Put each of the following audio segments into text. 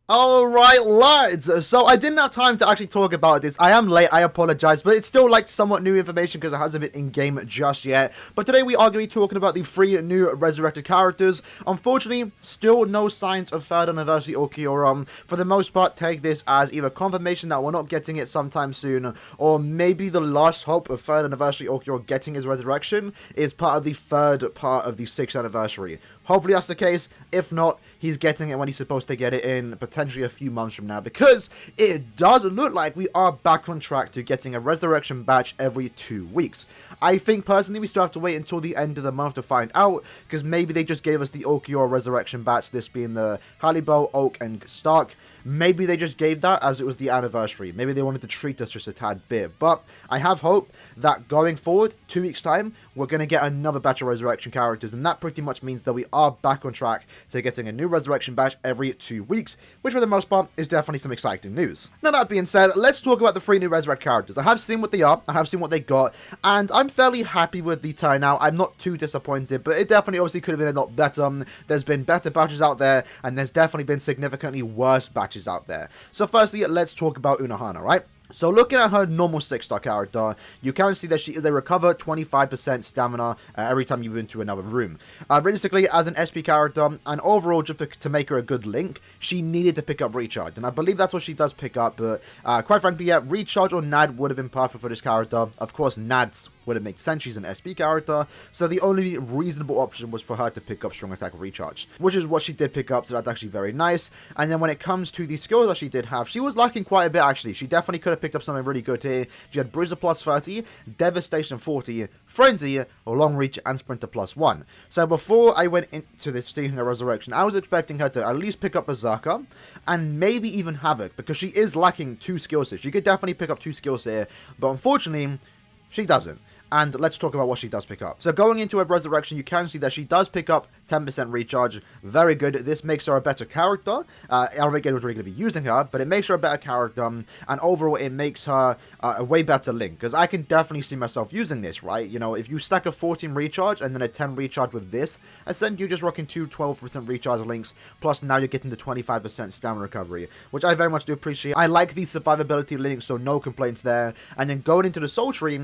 Alright, lads, so I didn't have time to actually talk about this. I am late, I apologize, but it's still like somewhat new information because it hasn't been in-game just yet. But today we are going to be talking about the 3 new resurrected characters. Unfortunately, still no signs of 3rd anniversary or Kyoraku. For the most part, take this as either confirmation that we're not getting it sometime soon, or maybe the last hope of 3rd anniversary or Kyoraku getting his resurrection is part of the 3rd part of the 6th anniversary. Hopefully that's the case. If not, he's getting it when he's supposed to get it in potentially a few months from now, because it does look like we are back on track to getting a resurrection batch every 2 weeks. I think personally we still have to wait until the end of the month to find out, because maybe they just gave us the Okior resurrection batch, this being the Halibo, Oak, and Stark. Maybe they just gave that as it was the anniversary. Maybe they wanted to treat us just a tad bit. But I have hope that going forward, 2 weeks time, we're going to get another batch of resurrection characters. And that pretty much means that we are back on track to getting a new resurrection batch every 2 weeks, which for the most part is definitely some exciting news. Now that being said, let's talk about the 3 new resurrect characters. I have seen what they are, I have seen what they got, and I'm fairly happy with the turnout. I'm not too disappointed, but it definitely obviously could have been a lot better. There's been better batches out there, and there's definitely been significantly worse batches out there. So firstly, let's talk about Unohana, right? So looking at her normal 6-star character, you can see that she is a recover 25% stamina every time you move into another room. Realistically, as an SP character, and overall just to make her a good link, she needed to pick up Recharge. And I believe that's what she does pick up, but quite frankly, yeah, Recharge or NAD would have been perfect for this character. Of course, NAD's would have made sense, she's an SP character, so the only reasonable option was for her to pick up Strong Attack Recharge, which is what she did pick up, so that's actually very nice. And then when it comes to the skills that she did have, she was lacking quite a bit actually. She definitely could have picked up something really good here. She had Bruiser plus 30, Devastation 40, Frenzy, Long Reach, and Sprinter plus 1. So before I went into this stealing her resurrection, I was expecting her to at least pick up Berserker, and maybe even Havoc, because she is lacking 2 skills here. She could definitely pick up 2 skills here, but unfortunately, she doesn't. And let's talk about what she does pick up. So going into her resurrection, you can see that she does pick up 10% recharge. Very good. This makes her a better character. Aaroniero was really going to be using her, but it makes her a better character. And overall, it makes her a way better link. Because I can definitely see myself using this, right? You know, if you stack a 14 recharge and then a 10 recharge with this, essentially you're just rocking 2 12% recharge links. Plus now you're getting the 25% stamina recovery, which I very much do appreciate. I like these survivability links, so no complaints there. And then going into the soul tree,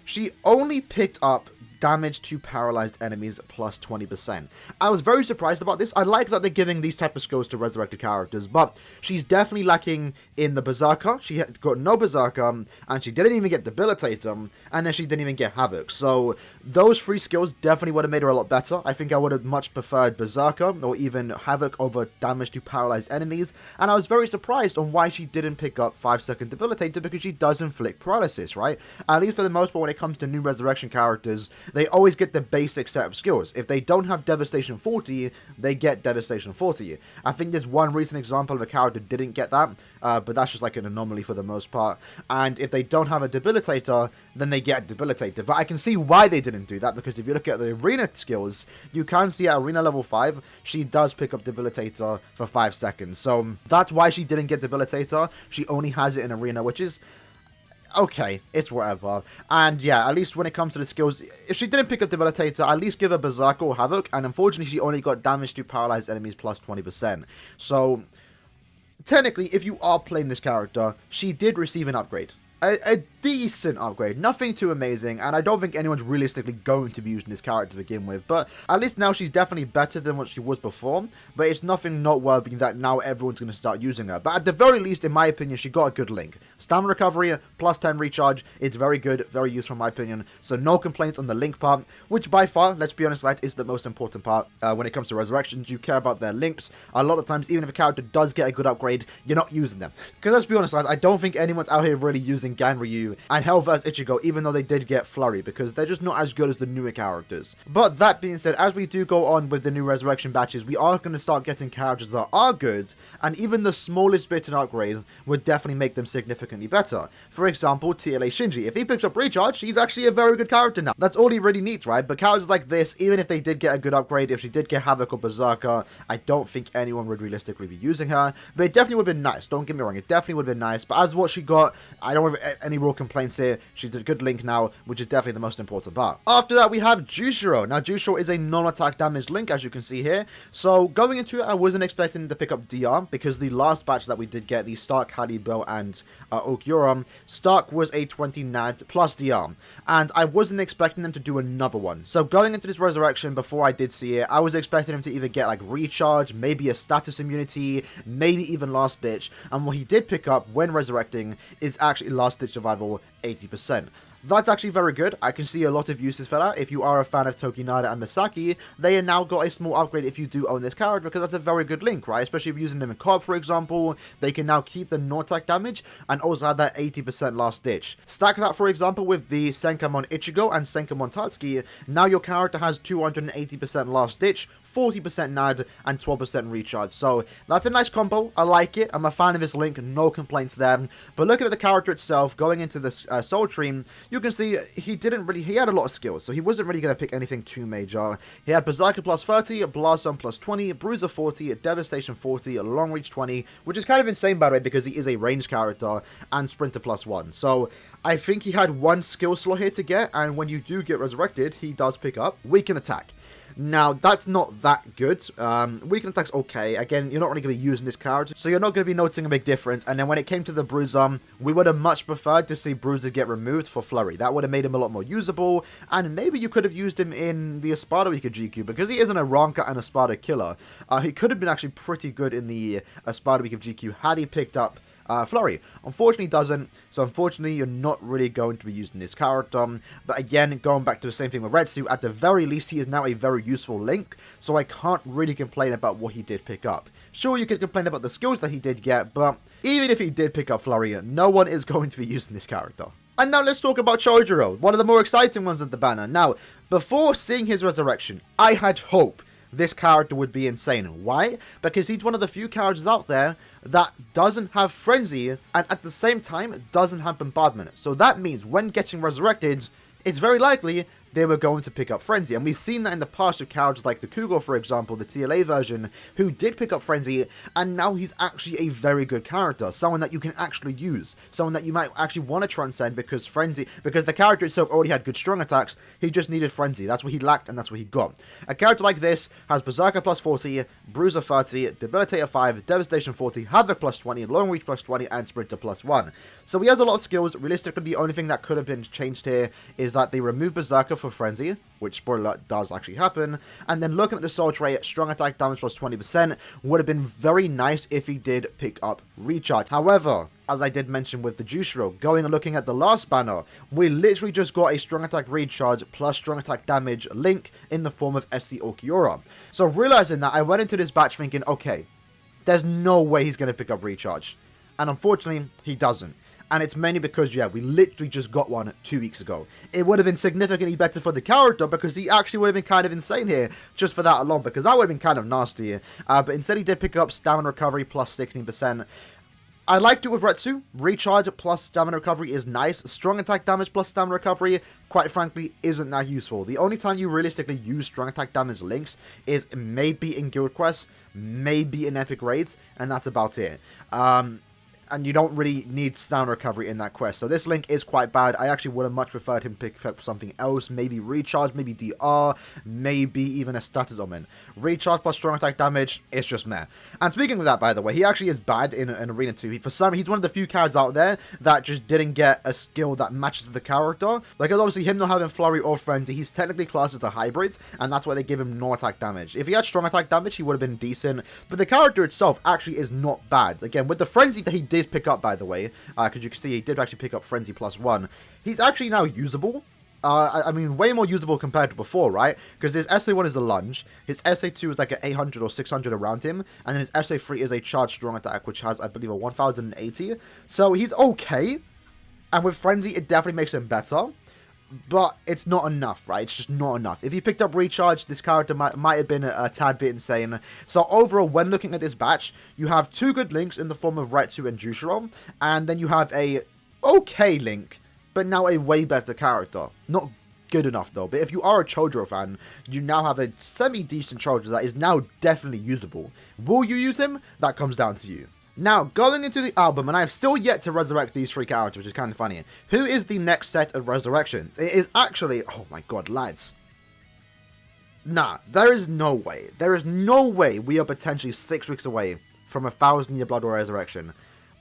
she only picked up damage to paralyzed enemies plus 20%. I was very surprised about this. I like that they're giving these type of skills to resurrected characters, but she's definitely lacking in the Berserker. She had got no Berserker, and she didn't even get Debilitator, and then she didn't even get Havoc. So those 3 skills definitely would have made her a lot better. I think I would have much preferred Berserker or even Havoc over damage to paralyzed enemies, and I was very surprised on why she didn't pick up 5-second Debilitator, because she does inflict paralysis, right? At least for the most part when it comes to new resurrection characters, they always get the basic set of skills. If they don't have Devastation 40, they get Devastation 40. I think there's one recent example of a character didn't get that, but that's just like an anomaly for the most part. And if they don't have a Debilitator, then they get Debilitated. But I can see why they didn't do that, because if you look at the Arena skills, you can see at Arena level 5, she does pick up Debilitator for 5 seconds. So that's why she didn't get Debilitator. She only has it in Arena, which is okay, it's whatever. And yeah, at least when it comes to the skills, if she didn't pick up Debilitator, at least give her Berserker or Havoc, and unfortunately she only got damage to paralyzed enemies plus 20%. So technically, if you are playing this character, she did receive an upgrade. A decent upgrade, nothing too amazing, and I don't think anyone's realistically going to be using this character to begin with, but at least now she's definitely better than what she was before, but it's nothing noteworthy that now everyone's going to start using her. But at the very least, in my opinion, she got a good link. Stamina recovery, plus 10 recharge, it's very good, very useful in my opinion, so no complaints on the link part, which by far, let's be honest, that is the most important part when it comes to resurrections. You care about their links. A lot of times, even if a character does get a good upgrade, you're not using them. Because let's be honest, guys, I don't think anyone's out here really using Ganryu and Hell vs Ichigo, even though they did get Flurry, because they're just not as good as the newer characters. But that being said, as we do go on with the new resurrection batches, we are going to start getting characters that are good, and even the smallest bit in upgrades would definitely make them significantly better. For example, TLA Shinji, if he picks up Recharge, he's actually a very good character now. That's all he really needs, right? But characters like this, even if they did get a good upgrade, if she did get Havoc or Berserker, I don't think anyone would realistically be using her, but it definitely would have been nice. Don't get me wrong, it definitely would have been nice, but as what she got, I don't have any real complaints here. She's a good link now, which is definitely the most important part. After that, we have Jushiro. Now, Jushiro is a non-attack damage link, as you can see here. So, going into it, I wasn't expecting to pick up DR, because the last batch that we did get, the Stark, Haribo, and Okiura, Stark was a 20 NAD plus DR, and I wasn't expecting them to do another one. So, going into this resurrection, before I did see it, I was expecting him to either get, like, recharge, maybe a status immunity, maybe even last ditch, and what he did pick up when resurrecting is actually last ditch survival 80%. That's actually very good. I can see a lot of uses for that. If you are a fan of Tokinada and Misaki, they have now got a small upgrade if you do own this character, because that's a very good link, right? Especially if you're using them in co-op, for example. They can now keep the non-attack damage and also have that 80% last ditch. Stack that, for example, with the Senkamon Ichigo and Senkamon Tatsuki. Now your character has 280% last ditch, 40% NAD, and 12% recharge. So that's a nice combo. I like it. I'm a fan of this link. No complaints there. But looking at the character itself, going into this Soul Tree, you can see he had a lot of skills. So he wasn't really going to pick anything too major. He had Berserker plus 30, Blast Zone plus 20, Bruiser 40, Devastation 40, Long Reach 20, which is kind of insane, by the way, because he is a ranged character, and Sprinter plus 1. So I think he had one skill slot here to get, and when you do get resurrected, he does pick up Weaken Attack. Now, that's not that good. Weaken Attack's okay. Again, you're not really going to be using this character, so you're not going to be noticing a big difference. And then when it came to the Bruiser, we would have much preferred to see Bruiser get removed for Flurry. That would have made him a lot more usable, and maybe you could have used him in the Espada Weaker GQ, because he is an Aranka and Espada killer. He could have been actually pretty good in the Espada Weaker GQ had he picked up Flurry. Unfortunately, he doesn't, so unfortunately, you're not really going to be using this character. But again, going back to the same thing with Retsu, at the very least, he is now a very useful link, so I can't really complain about what he did pick up. Sure, you could complain about the skills that he did get, but even if he did pick up Flurry, no one is going to be using this character. And now let's talk about Chojuro, one of the more exciting ones at the banner. Now, before seeing his resurrection, I had hope this character would be insane. Why? Because he's one of the few characters out there that doesn't have Frenzy, and at the same time doesn't have Bombardment. So that means when getting resurrected, it's very likely they were going to pick up Frenzy. And we've seen that in the past with characters like the Kugo, for example, the TLA version, who did pick up Frenzy, and now he's actually a very good character. Someone that you can actually use. Someone that you might actually want to transcend, because the character itself already had good strong attacks, he just needed Frenzy. That's what he lacked, and that's what he got. A character like this has Berserker plus 40, Bruiser 30, Debilitator 5, Devastation 40, Havoc plus 20, Long Reach plus 20, and Sprinter plus 1. So he has a lot of skills. Realistically, the only thing that could have been changed here is that they removed Berserker for Frenzy, which, spoiler alert, does actually happen. And then looking at the Soul Tray, strong attack damage plus 20% would have been very nice if he did pick up Recharge. However, as I did mention with the Jushiro, going and looking at the last banner, we literally just got a strong attack recharge plus strong attack damage link in the form of SC Okiura. So realizing that, I went into this batch thinking, okay, there's no way he's going to pick up recharge. And unfortunately, he doesn't. And it's mainly because, yeah, we literally just got one 2 weeks ago. It would have been significantly better for the character, because he actually would have been kind of insane here, just for that alone, because that would have been kind of nasty. But instead he did pick up Stamina Recovery plus 16%. I liked it with Retsu. Recharge plus Stamina Recovery is nice. Strong Attack Damage plus Stamina Recovery, quite frankly, isn't that useful. The only time you realistically use Strong Attack Damage links is maybe in Guild Quests, maybe in Epic Raids, and that's about it. And you don't really need Stamina Recovery in that quest. So this link is quite bad. I actually would have much preferred him pick up something else. Maybe Recharge, maybe DR, maybe even a Status Omen. Recharge plus Strong Attack Damage, it's just meh. And speaking of that, by the way, he actually is bad in Arena 2. He's one of the few characters out there that just didn't get a skill that matches the character. Like, obviously, him not having Flurry or Frenzy, he's technically classed as a hybrid, and that's why they give him no attack damage. If he had Strong Attack Damage, he would have been decent. But the character itself actually is not bad. Again, with the Frenzy that he did pick up, by the way, because you can see he did actually pick up Frenzy plus 1. He's actually now usable. I mean, way more usable compared to before, right? Because his SA1 is a lunge, his SA2 is like an 800 or 600 around him, and then his SA3 is a charged strong attack, which has, I believe, a 1080. So he's okay, and with Frenzy, it definitely makes him better. But it's not enough, right? It's just not enough. If he picked up Recharge, this character might have been a tad bit insane. So overall, when looking at this batch, you have two good links in the form of Retsu and Jushiro, and then you have a okay link, but now a way better character. Not good enough though, but if you are a Chojuro fan, you now have a semi-decent Chojuro that is now definitely usable. Will you use him? That comes down to you. Now, going into the album, and I have still yet to resurrect these 3 characters, which is kind of funny. Who is the next set of resurrections? It is actually... Oh my god, lads. Nah, there is no way. There is no way we are potentially 6 weeks away from a 1,000-year Blood War resurrection.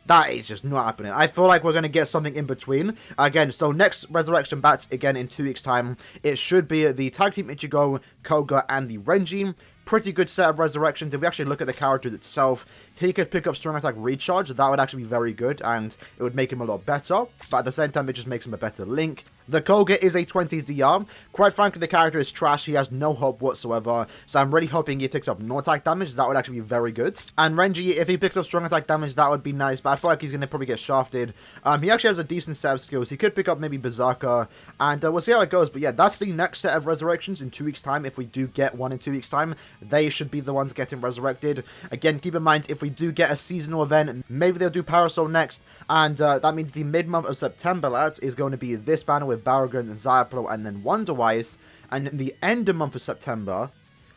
That is just not happening. I feel like we're going to get something in between. Again, so next resurrection batch, again, in 2 weeks' time, it should be the Tag Team Ichigo, Koga, and the Renji. Pretty good set of resurrections. If we actually look at the character itself, he could pick up strong attack recharge. That would actually be very good, and it would make him a lot better. But at the same time, it just makes him a better Link. The Koga is a 20 DR. Quite frankly, the character is trash. He has no hope whatsoever. So I'm really hoping he picks up no attack damage. That would actually be very good. And Renji, if he picks up strong attack damage, that would be nice. But I feel like he's going to probably get shafted. He actually has a decent set of skills. He could pick up maybe Berserker. And we'll see how it goes. But yeah, that's the next set of resurrections in 2 weeks' time. If we do get one in 2 weeks' time, they should be the ones getting resurrected. Again, keep in mind, if we do get a seasonal event, maybe they'll do Parasol next. And that means the mid-month of September, lads, is going to be this banner with Baragon and Zyapro and then Wonderwise. And in the end of month of September,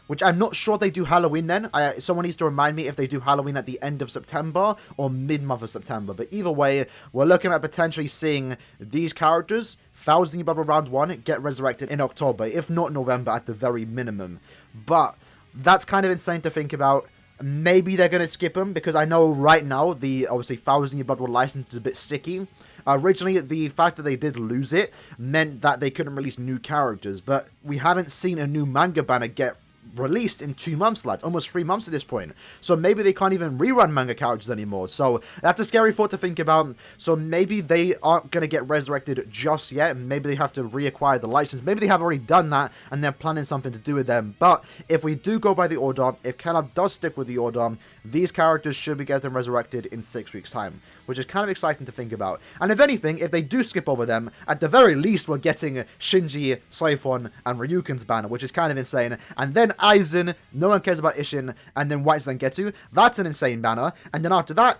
which I'm not sure they do Halloween then. Someone needs to remind me if they do Halloween at the end of September or mid-month of September. But either way, we're looking at potentially seeing these characters, 1,000 Bubble Round 1, get resurrected in October, if not November at the very minimum. But that's kind of insane to think about. Maybe they're going to skip them, because I know right now the, obviously, 1,000 Blood War license is a bit sticky. Originally, the fact that they did lose it meant that they couldn't release new characters, but we haven't seen a new manga banner get released in 2 months, lads. Almost 3 months at this point. So maybe they can't even rerun manga characters anymore. So that's a scary thought to think about. So maybe they aren't going to get resurrected just yet. Maybe they have to reacquire the license. Maybe they have already done that and they're planning something to do with them. But if we do go by the order, if Caleb does stick with the order, these characters should be getting resurrected in 6 weeks' time, which is kind of exciting to think about. And if anything, if they do skip over them, at the very least, we're getting Shinji, Saifon, and Ryuken's banner, which is kind of insane. And then Aizen, no one cares about Ishin, and then White Zangetsu. That's an insane banner. And then after that,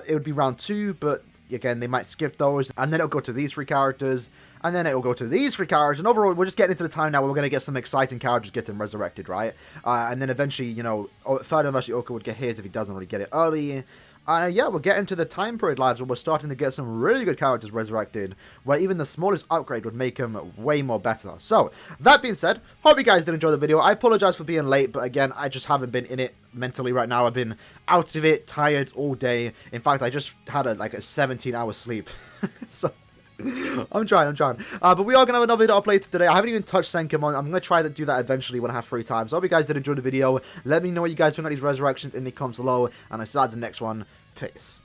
it would be round 2, but again, they might skip those. And then it'll go to these 3 characters. And then it will go to these 3 characters. And overall, we're just getting into the time now where we're going to get some exciting characters getting resurrected, right? And then eventually, you know, third anniversary Oka would get his if he doesn't really get it early. Yeah, we're getting to the time period, lads, where we're starting to get some really good characters resurrected, where even the smallest upgrade would make them way more better. So, that being said, hope you guys did enjoy the video. I apologize for being late, but again, I just haven't been in it mentally right now. I've been out of it, tired all day. In fact, I just had a 17-hour sleep. So... I'm trying. But we are going to have another video uploaded today. I haven't even touched Senkamon. I'm going to try to do that eventually when I have free time. So I hope you guys did enjoy the video. Let me know what you guys think about these resurrections in the comments below. And I'll see you guys in the next one. Peace.